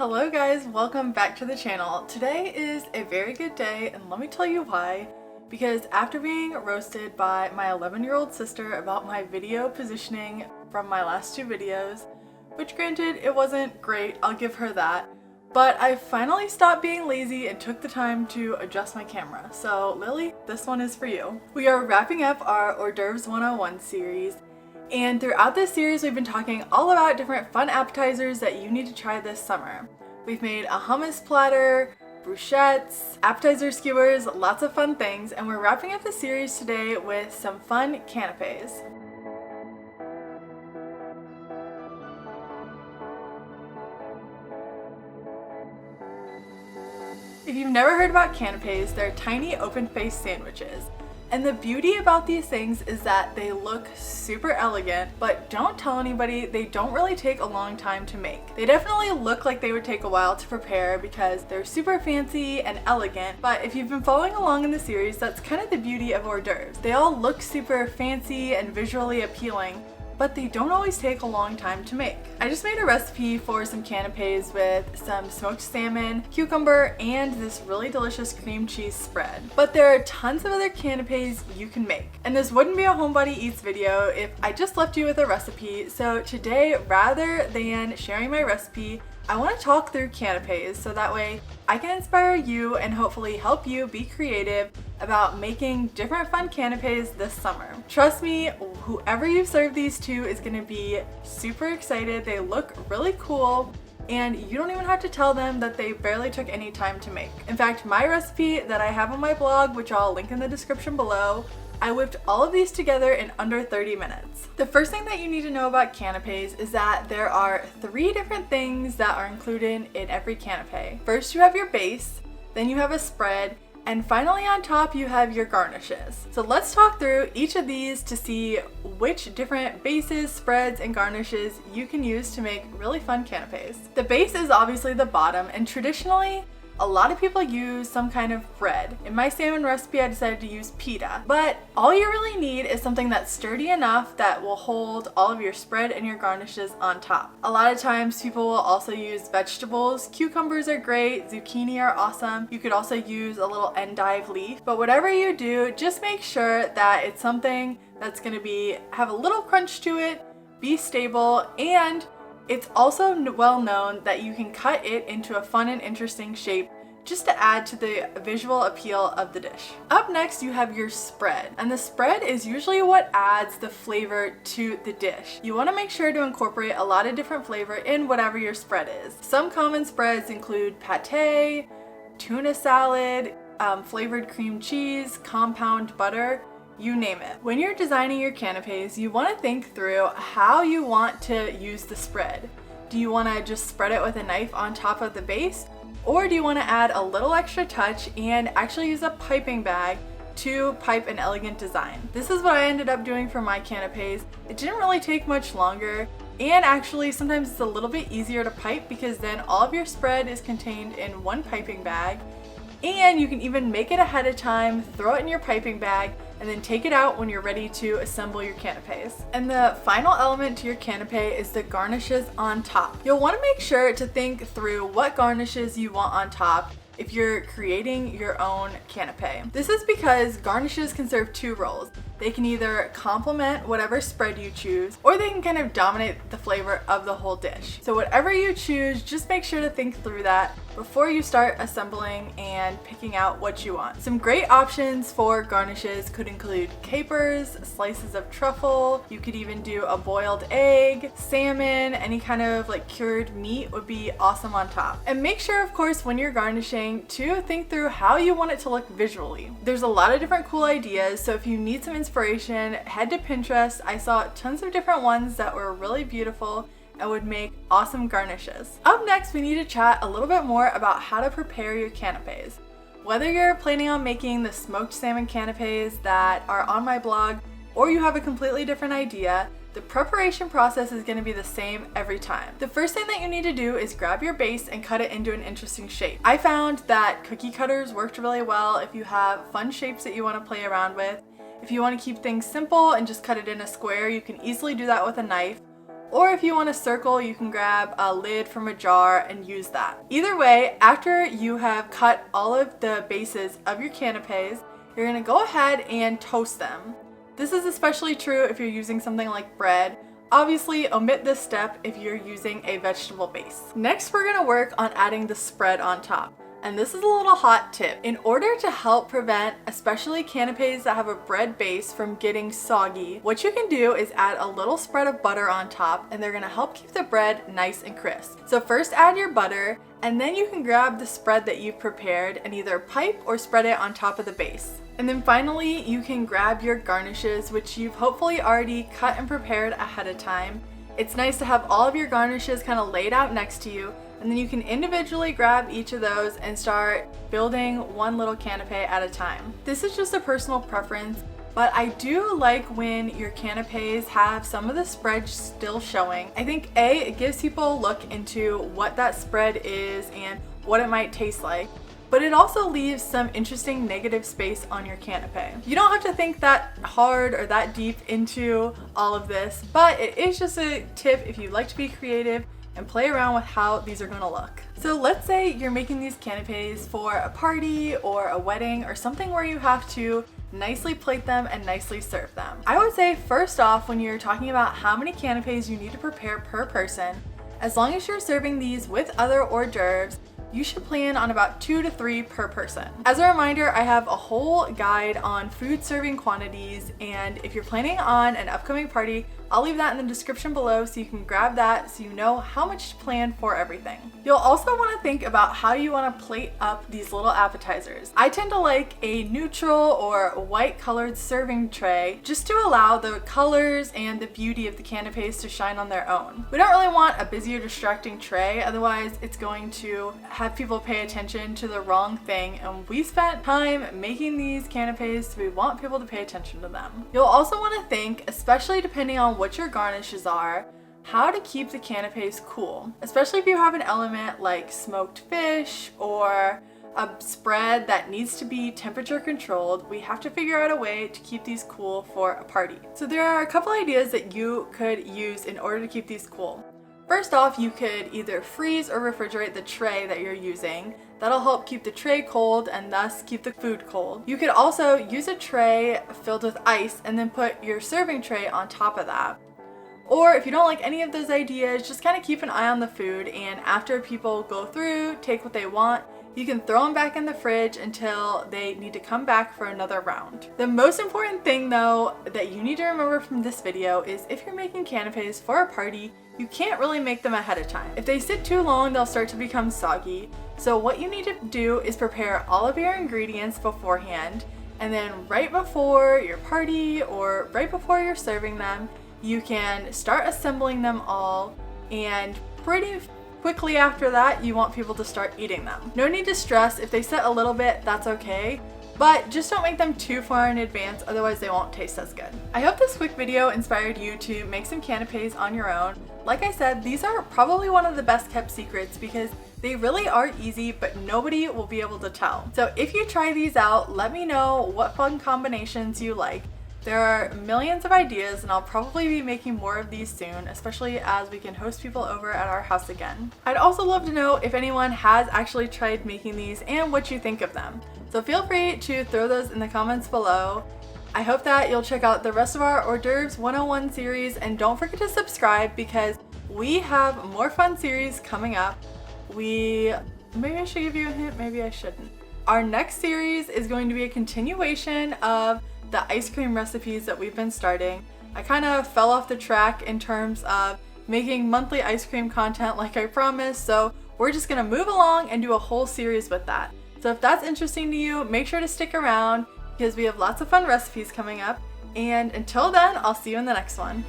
Hello guys, welcome back to the channel. Today is a very good day and let me tell you why. Because after being roasted by my 11-year-old sister about my video positioning from my last two videos, which granted it wasn't great, I'll give her that, but I finally stopped being lazy and took the time to adjust my camera. So Lily, this one is for you. We are wrapping up our hors d'oeuvres 101 series. And throughout this series, we've been talking all about different fun appetizers that you need to try this summer. We've made a hummus platter, bruschettes, appetizer skewers, lots of fun things, and we're wrapping up the series today with some fun canapés. If you've never heard about canapés, they're tiny open-faced sandwiches. And the beauty about these things is that they look super elegant, but don't tell anybody, they don't really take a long time to make. They definitely look like they would take a while to prepare because they're super fancy and elegant, but if you've been following along in the series, that's kind of the beauty of hors d'oeuvres. They all look super fancy and visually appealing, but they don't always take a long time to make. I just made a recipe for some canapés with some smoked salmon, cucumber, and this really delicious cream cheese spread. But there are tons of other canapés you can make. And this wouldn't be a Homebody Eats video if I just left you with a recipe, so today, rather than sharing my recipe, I want to talk through canapés so that way I can inspire you and hopefully help you be creative about making different fun canapés this summer. Trust me, whoever you serve these to is going to be super excited. They look really cool and you don't even have to tell them that they barely took any time to make. In fact, my recipe that I have on my blog, which I'll link in the description below, I whipped all of these together in under 30 minutes. The first thing that you need to know about canapés is that there are 3 different things that are included in every canapé. First, you have your base, then you have a spread, and finally on top you have your garnishes. So let's talk through each of these to see which different bases, spreads, and garnishes you can use to make really fun canapés. The base is obviously the bottom, and traditionally a lot of people use some kind of bread. In my salmon recipe, I decided to use pita, but all you really need is something that's sturdy enough that will hold all of your spread and your garnishes on top. A lot of times people will also use vegetables. Cucumbers are great, zucchini are awesome. You could also use a little endive leaf, but whatever you do, just make sure that it's something that's going to have a little crunch to it, be stable, and it's also well known that you can cut it into a fun and interesting shape just to add to the visual appeal of the dish. Up next, you have your spread, and the spread is usually what adds the flavor to the dish. You want to make sure to incorporate a lot of different flavor in whatever your spread is. Some common spreads include pate, tuna salad, flavored cream cheese, compound butter, you name it. When you're designing your canapés, you want to think through how you want to use the spread. Do you want to just spread it with a knife on top of the base? Or do you want to add a little extra touch and actually use a piping bag to pipe an elegant design? This is what I ended up doing for my canapés. It didn't really take much longer, and actually sometimes it's a little bit easier to pipe because then all of your spread is contained in one piping bag, and you can even make it ahead of time, throw it in your piping bag, and then take it out when you're ready to assemble your canapés. And the final element to your canapé is the garnishes on top. You'll want to make sure to think through what garnishes you want on top if you're creating your own canapé. This is because garnishes can serve 2 roles. They can either complement whatever spread you choose, or they can kind of dominate the flavor of the whole dish. So whatever you choose, just make sure to think through that before you start assembling and picking out what you want. Some great options for garnishes could include capers, slices of truffle, you could even do a boiled egg, salmon, any kind of like cured meat would be awesome on top. And make sure, of course, when you're garnishing to think through how you want it to look visually. There's a lot of different cool ideas, so if you need some inspiration, head to Pinterest. I saw tons of different ones that were really beautiful and would make awesome garnishes. Up next, we need to chat a little bit more about how to prepare your canapés. Whether you're planning on making the smoked salmon canapés that are on my blog, or you have a completely different idea, the preparation process is going to be the same every time. The first thing that you need to do is grab your base and cut it into an interesting shape. I found that cookie cutters worked really well if you have fun shapes that you want to play around with. If you want to keep things simple and just cut it in a square, you can easily do that with a knife. Or if you want a circle, you can grab a lid from a jar and use that. Either way, after you have cut all of the bases of your canapés, you're gonna go ahead and toast them. This is especially true if you're using something like bread. Obviously, omit this step if you're using a vegetable base. Next, we're gonna work on adding the spread on top. And this is a little hot tip. In order to help prevent, especially canapés that have a bread base, from getting soggy, what you can do is add a little spread of butter on top, and they're gonna help keep the bread nice and crisp. So first add your butter, and then you can grab the spread that you've prepared and either pipe or spread it on top of the base. And then finally, you can grab your garnishes, which you've hopefully already cut and prepared ahead of time. It's nice to have all of your garnishes kind of laid out next to you, and then you can individually grab each of those and start building one little canapé at a time. This is just a personal preference, but I do like when your canapés have some of the spread still showing. I think it gives people a look into what that spread is and what it might taste like, but it also leaves some interesting negative space on your canapé. You don't have to think that hard or that deep into all of this, but it is just a tip if you like to be creative and play around with how these are gonna look. So let's say you're making these canapés for a party or a wedding or something where you have to nicely plate them and nicely serve them. I would say first off, when you're talking about how many canapés you need to prepare per person, as long as you're serving these with other hors d'oeuvres, you should plan on about 2 to 3 per person. As a reminder, I have a whole guide on food serving quantities, and if you're planning on an upcoming party, I'll leave that in the description below so you can grab that so you know how much to plan for everything. You'll also want to think about how you want to plate up these little appetizers. I tend to like a neutral or white colored serving tray just to allow the colors and the beauty of the canapés to shine on their own. We don't really want a busy or distracting tray, otherwise it's going to have people pay attention to the wrong thing, and we spent time making these canapés, so we want people to pay attention to them. You'll also want to think, especially depending on what your garnishes are, how to keep the canapés cool, especially if you have an element like smoked fish or a spread that needs to be temperature controlled. We have to figure out a way to keep these cool for a party. So there are a couple ideas that you could use in order to keep these cool. First off, you could either freeze or refrigerate the tray that you're using. That'll help keep the tray cold and thus keep the food cold. You could also use a tray filled with ice and then put your serving tray on top of that. Or if you don't like any of those ideas, just kind of keep an eye on the food, and after people go through, take what they want, you can throw them back in the fridge until they need to come back for another round. The most important thing though that you need to remember from this video is if you're making canapés for a party, you can't really make them ahead of time. If they sit too long, they'll start to become soggy. So what you need to do is prepare all of your ingredients beforehand, and then right before your party or right before you're serving them, you can start assembling them all, and pretty quickly after that, you want people to start eating them. No need to stress, if they sit a little bit, that's okay, but just don't make them too far in advance, otherwise they won't taste as good. I hope this quick video inspired you to make some canapés on your own. Like I said, these are probably one of the best kept secrets because they really are easy, but nobody will be able to tell. So if you try these out, let me know what fun combinations you like. There are millions of ideas, and I'll probably be making more of these soon, especially as we can host people over at our house again. I'd also love to know if anyone has actually tried making these and what you think of them. So feel free to throw those in the comments below. I hope that you'll check out the rest of our hors d'oeuvres 101 series, and don't forget to subscribe because we have more fun series coming up. Maybe I should give you a hint, maybe I shouldn't. Our next series is going to be a continuation of the ice cream recipes that we've been starting. I kind of fell off the track in terms of making monthly ice cream content like I promised, so we're just gonna move along and do a whole series with that. So if that's interesting to you, make sure to stick around because we have lots of fun recipes coming up, and until then, I'll see you in the next one.